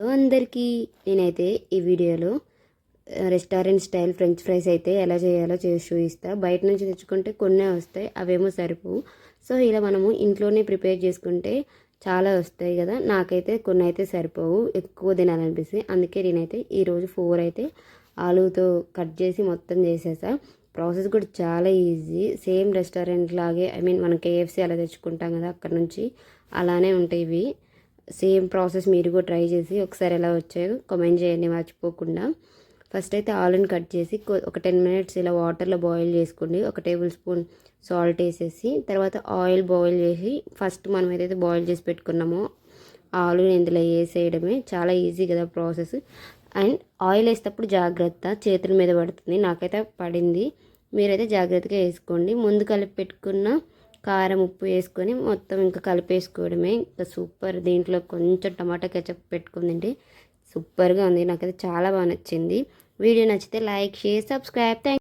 అందరికీ నేనైతే ఈ వీడియోలో రెస్టారెంట్ స్టైల్ ఫ్రెంచ్ ఫ్రైస్ అయితే ఎలా చేయాలో చేసి చూపిస్తా. బయట నుంచి తెచ్చుకుంటే కొన్నే వస్తాయి, అవేమో సరిపోవు. సో ఇలా మనము ఇంట్లోనే ప్రిపేర్ చేసుకుంటే చాలా వస్తాయి కదా. నాకైతే కొన్ని అయితే సరిపోవు, ఎక్కువ తినాలనిపిస్తుంది. అందుకే నేనైతే ఈరోజు 4 అయితే ఆలుతో కట్ చేసి మొత్తం చేసేసా. ప్రాసెస్ కూడా చాలా ఈజీ, సేమ్ రెస్టారెంట్ లాగే. మనం KFC అలా తెచ్చుకుంటాం కదా, అక్కడ నుంచి అలానే ఉంటాయి ఇవి. సేమ్ ప్రాసెస్ మీరు కూడా ట్రై చేసి ఒకసారి ఎలా వచ్చాయో కామెంట్ చేయండి మర్చిపోకుండా. ఫస్ట్ అయితే ఆలుని కట్ చేసి ఒక 10 మినిట్స్ ఇలా వాటర్లో బాయిల్ చేసుకోండి. ఒక టేబుల్ స్పూన్ సాల్ట్ వేసేసి తర్వాత ఆయిల్ బాయిల్ చేసి ఫస్ట్ మనం ఏదైతే బాయిల్ చేసి పెట్టుకున్నామో ఆలుని ఇందులో వేసేయడమే. చాలా ఈజీ కదా ప్రాసెస్. అండ్ ఆయిల్ వేసేటప్పుడు జాగ్రత్త, చేతుల మీద పడుతుంది. నాకైతే పడింది, మీరైతే జాగ్రత్తగా వేసుకోండి. ముందు కలిపి పెట్టుకున్న కారం ఉప్పు వేసుకొని మొత్తం ఇంకా కలిపేసుకోవడమే. ఇంకా సూపర్. దీంట్లో కొంచెం టమాటా కెచప్ పెట్టుకుందండి, సూపర్గా ఉంది. నాకైతే చాలా బాగా నచ్చింది. వీడియో నచ్చితే లైక్, షేర్, సబ్స్క్రైబ్. థ్యాంక్